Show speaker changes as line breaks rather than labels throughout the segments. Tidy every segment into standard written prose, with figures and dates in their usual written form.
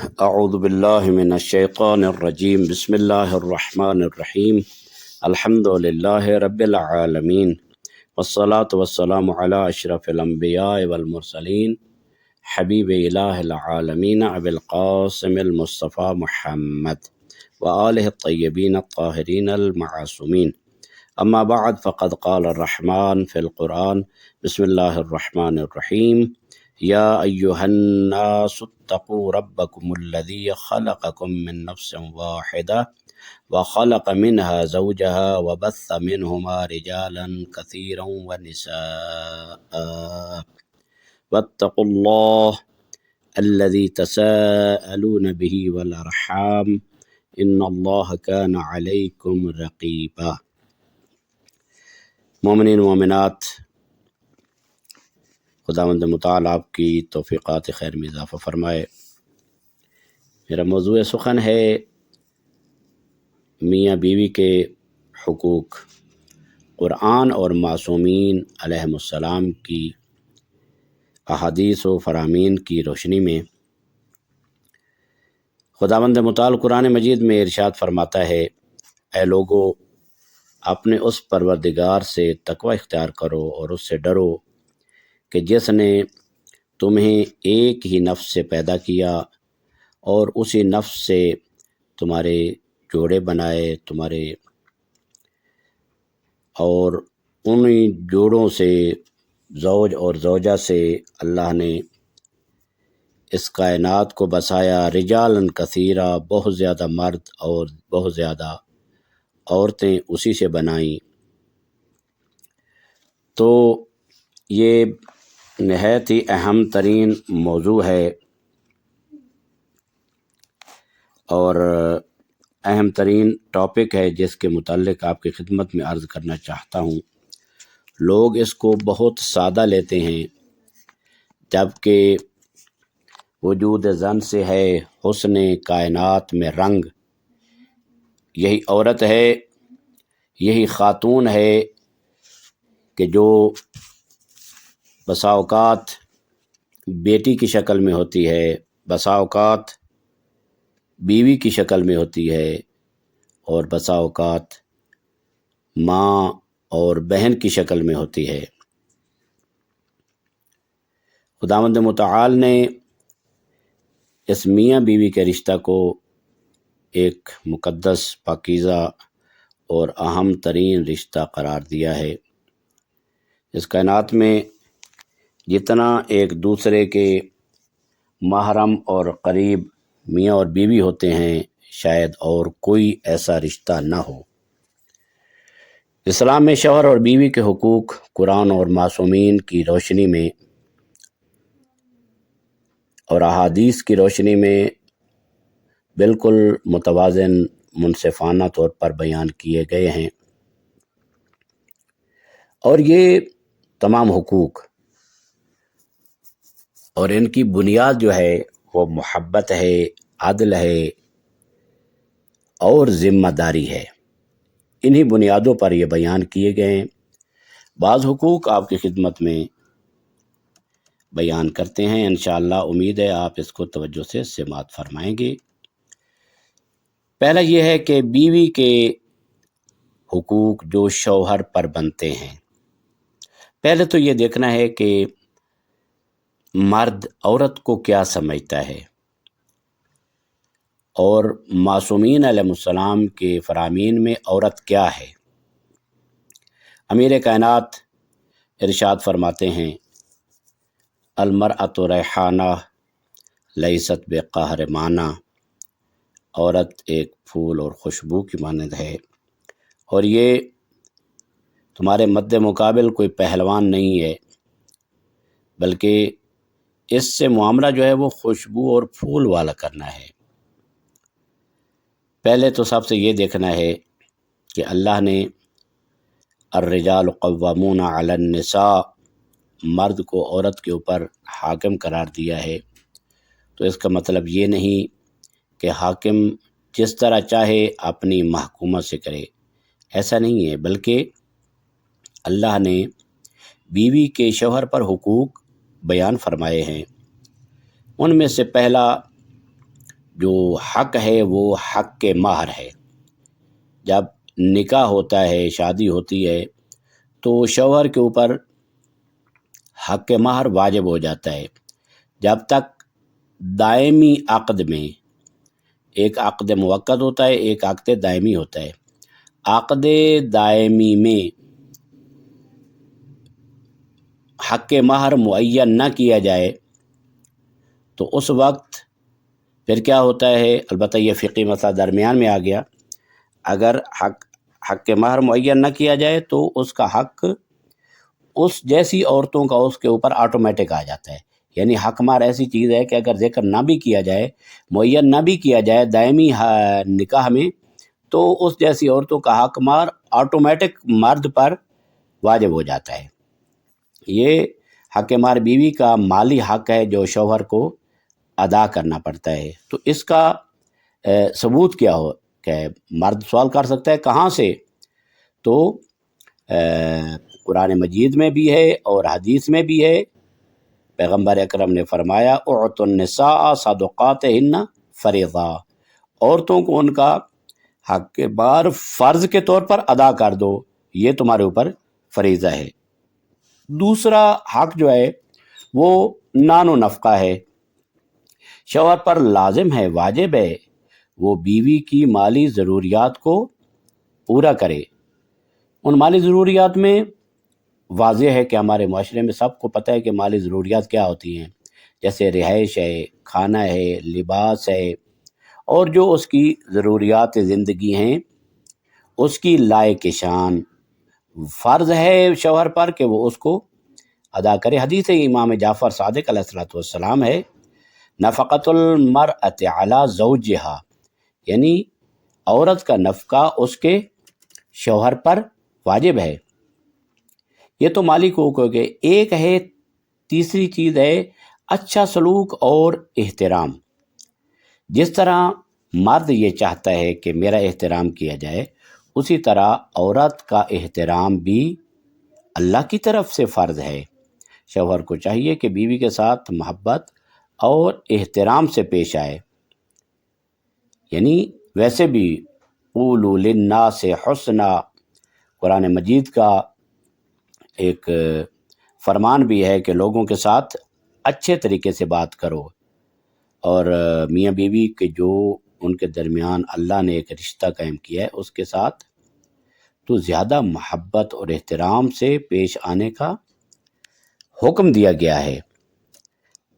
اعوذ باللہ من الشیطان الرجیم بسم اللہ الرحمن الرحیم الحمد للہ رب العالمین والصلاة والسلام علی اشرف الانبیاء والمرسلین حبیب الہ العالمین ابی القاسم المصطفى محمد وآلہ الطیبین الطاہرین المعصومین اما بعد فقد قال الرحمن فی القرآن بسم اللہ الرحمن الرحیم یا ایہا الناس اتقوا ربکم الذی خلقکم من نفس واحدہ وخلق منها زوجها وبث منہما رجالا کثیرا ونساء واتقوا اللہ الذی تساءلون به والارحام ان اللہ کان علیکم رقیبا۔ مومنین مومنات، خداوند متعال آپ کی توفیقات خیر میں اضافہ فرمائے۔ میرا موضوع سخن ہے میاں بیوی کے حقوق، قرآن اور معصومین علیہم السلام کی احادیث و فرامین کی روشنی میں۔ خداوند متعال قرآن مجید میں ارشاد فرماتا ہے، اے لوگو، اپنے اس پروردگار سے تقوی اختیار کرو اور اس سے ڈرو کہ جس نے تمہیں ایک ہی نفس سے پیدا کیا اور اسی نفس سے تمہارے جوڑے بنائے اور انہی جوڑوں سے زوج اور زوجہ سے اللہ نے اس کائنات کو بسایا، رجالاً کثیرا، بہت زیادہ مرد اور بہت زیادہ عورتیں اسی سے بنائیں۔ تو یہ نہایت ہی اہم ترین موضوع ہے اور اہم ترین ٹاپک ہے جس کے متعلق آپ کی خدمت میں عرض کرنا چاہتا ہوں۔ لوگ اس کو بہت سادہ لیتے ہیں، جبکہ وجود زن سے ہے حسن کائنات میں رنگ۔ یہی عورت ہے، یہی خاتون ہے کہ جو بسا اوقات بیٹی کی شکل میں ہوتی ہے، بسا اوقات بیوی کی شکل میں ہوتی ہے اور بسا اوقات ماں اور بہن کی شکل میں ہوتی ہے۔ خداوند متعال نے اس میاں بیوی کے رشتہ کو ایک مقدس، پاکیزہ اور اہم ترین رشتہ قرار دیا ہے۔ اس کائنات میں جتنا ایک دوسرے کے محرم اور قریب میاں اور بیوی ہوتے ہیں، شاید اور کوئی ایسا رشتہ نہ ہو۔ اسلام میں شوہر اور بیوی کے حقوق قرآن اور معصومین کی روشنی میں اور احادیث کی روشنی میں بالکل متوازن، منصفانہ طور پر بیان کیے گئے ہیں، اور یہ تمام حقوق اور ان کی بنیاد جو ہے وہ محبت ہے، عدل ہے اور ذمہ داری ہے۔ انہی بنیادوں پر یہ بیان کیے گئے ہیں۔ بعض حقوق آپ کی خدمت میں بیان کرتے ہیں، انشاءاللہ امید ہے آپ اس کو توجہ سے سماعت فرمائیں گے۔ پہلا یہ ہے کہ بیوی کے حقوق جو شوہر پر بنتے ہیں۔ پہلے تو یہ دیکھنا ہے کہ مرد عورت کو کیا سمجھتا ہے، اور معصومین علیہ السلام کے فرامین میں عورت کیا ہے۔ امیر کائنات ارشاد فرماتے ہیں، المرأۃ ریحانہ لیست بقہرمانہ، عورت ایک پھول اور خوشبو کی مانند ہے، اور یہ تمہارے مد مقابل کوئی پہلوان نہیں ہے، بلکہ اس سے معاملہ جو ہے وہ خوشبو اور پھول والا کرنا ہے۔ پہلے تو سب سے یہ دیکھنا ہے کہ اللہ نے الرجال قوامون علی النساء، مرد کو عورت کے اوپر حاکم قرار دیا ہے۔ تو اس کا مطلب یہ نہیں کہ حاکم جس طرح چاہے اپنی محکومہ سے کرے، ایسا نہیں ہے، بلکہ اللہ نے بیوی کے شوہر پر حقوق بیان فرمائے ہیں۔ ان میں سے پہلا جو حق ہے وہ حق کے مہر ہے۔ جب نکاح ہوتا ہے، شادی ہوتی ہے، تو شوہر کے اوپر حق کے مہر واجب ہو جاتا ہے جب تک دائمی عقد میں، ایک عقد موقت ہوتا ہے، ایک عقد دائمی ہوتا ہے۔ عقد دائمی میں حق کے مہر معین نہ کیا جائے تو اس وقت پھر کیا ہوتا ہے، البتہ یہ فقہی مسئلہ درمیان میں آ گیا، اگر حق کے مہر معین نہ کیا جائے تو اس کا حق اس جیسی عورتوں کا اس کے اوپر آٹومیٹک آ جاتا ہے۔ یعنی حق مہر ایسی چیز ہے کہ اگر ذکر نہ بھی کیا جائے، معین نہ بھی کیا جائے دائمی نکاح میں، تو اس جیسی عورتوں کا حق مہر آٹومیٹک مرد پر واجب ہو جاتا ہے۔ یہ حق مہر بیوی کا مالی حق ہے جو شوہر کو ادا کرنا پڑتا ہے۔ تو اس کا ثبوت کیا ہو کہ مرد سوال کر سکتا ہے کہاں سے؟ تو قرآن مجید میں بھی ہے اور حدیث میں بھی ہے۔ پیغمبر اکرم نے فرمایا اعطوا النساء صدقاتہن فریضہ، عورتوں کو ان کا حق کے مہر فرض کے طور پر ادا کر دو، یہ تمہارے اوپر فریضہ ہے۔ دوسرا حق جو ہے وہ نان و نفقہ ہے۔ شوہر پر لازم ہے، واجب ہے، وہ بیوی کی مالی ضروریات کو پورا کرے۔ ان مالی ضروریات میں واضح ہے کہ ہمارے معاشرے میں سب کو پتہ ہے کہ مالی ضروریات کیا ہوتی ہیں، جیسے رہائش ہے، کھانا ہے، لباس ہے، اور جو اس کی ضروریات زندگی ہیں اس کی لائق شان فرض ہے شوہر پر کہ وہ اس کو ادا کرے۔ حدیث امام جعفر صادق علیہ السلام ہے، نفقۃ المرأۃ علی زوجہا، یعنی عورت کا نفقہ اس کے شوہر پر واجب ہے۔ یہ تو مالی حقوق ہو گئے۔ ایک ہے، تیسری چیز ہے اچھا سلوک اور احترام۔ جس طرح مرد یہ چاہتا ہے کہ میرا احترام کیا جائے، اسی طرح عورت کا احترام بھی اللہ کی طرف سے فرض ہے۔ شوہر کو چاہیے کہ بیوی کے ساتھ محبت اور احترام سے پیش آئے۔ یعنی ویسے بھی قولوا للناس حسنا، قرآن مجید کا ایک فرمان بھی ہے کہ لوگوں کے ساتھ اچھے طریقے سے بات کرو، اور میاں بیوی کے جو ان کے درمیان اللہ نے ایک رشتہ قائم کیا ہے اس کے ساتھ تو زیادہ محبت اور احترام سے پیش آنے کا حکم دیا گیا ہے۔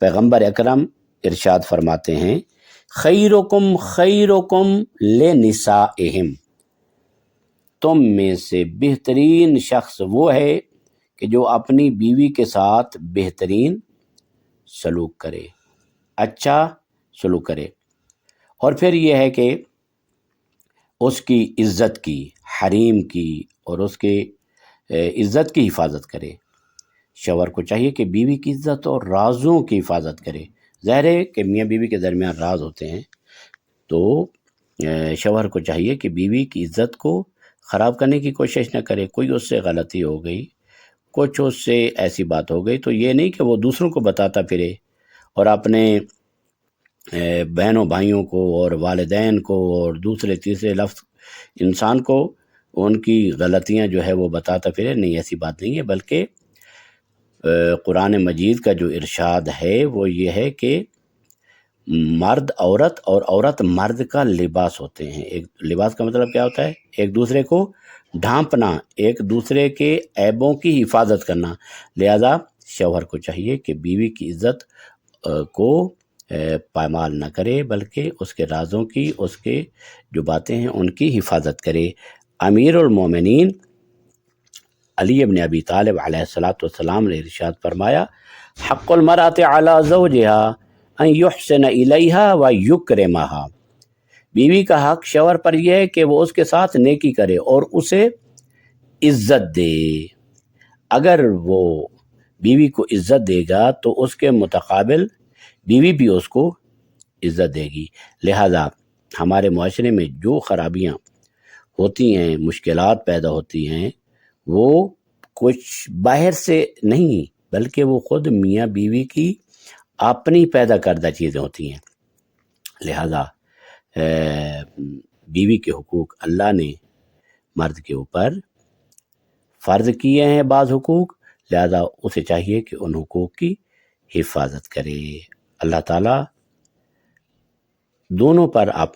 پیغمبر اکرم ارشاد فرماتے ہیں خیرکم خیرکم لنسائہم، تم میں سے بہترین شخص وہ ہے کہ جو اپنی بیوی کے ساتھ بہترین سلوک کرے، اچھا سلوک کرے، اور پھر یہ ہے کہ اس کی عزت کی، حریم کی، اور اس کے عزت کی حفاظت کرے۔ شوہر کو چاہیے کہ بیوی کی عزت اور رازوں کی حفاظت کرے۔ ظاہر ہے کہ میاں بیوی کے درمیان راز ہوتے ہیں، تو شوہر کو چاہیے کہ بیوی کی عزت کو خراب کرنے کی کوشش نہ کرے۔ کوئی اس سے غلطی ہو گئی، کچھ اس سے ایسی بات ہو گئی، تو یہ نہیں کہ وہ دوسروں کو بتاتا پھرے اور اپنے بہنوں بھائیوں کو اور والدین کو اور دوسرے تیسرے لفظ انسان کو ان کی غلطیاں جو ہے وہ بتاتا پھرے۔ نہیں، ایسی بات نہیں ہے، بلکہ قرآن مجید کا جو ارشاد ہے وہ یہ ہے کہ مرد عورت اور عورت مرد کا لباس ہوتے ہیں۔ ایک لباس کا مطلب کیا ہوتا ہے؟ ایک دوسرے کو ڈھانپنا، ایک دوسرے کے عیبوں کی حفاظت کرنا۔ لہذا شوہر کو چاہیے کہ بیوی کی عزت کو پامال نہ کرے، بلکہ اس کے رازوں کی، اس کے جو باتیں ہیں ان کی حفاظت کرے۔ امیر المومنین علی ابن ابی طالب علیہ السلام نے ارشاد فرمایا حق المرأۃ علی زوجہا ان یحسن الیہا ویکرمہا، بیوی کا حق شوہر پر یہ ہے کہ وہ اس کے ساتھ نیکی کرے اور اسے عزت دے۔ اگر وہ بیوی کو عزت دے گا تو اس کے متقابل بیوی بھی اس کو عزت دے گی۔ لہذا ہمارے معاشرے میں جو خرابیاں ہوتی ہیں، مشکلات پیدا ہوتی ہیں، وہ کچھ باہر سے نہیں بلکہ وہ خود میاں بیوی کی اپنی پیدا کردہ چیزیں ہوتی ہیں۔ لہذا بیوی کے حقوق اللہ نے مرد کے اوپر فرض کیے ہیں بعض حقوق، لہذا اسے چاہیے کہ ان حقوق کی حفاظت کرے۔ اللہ تعالیٰ دونوں پر آپ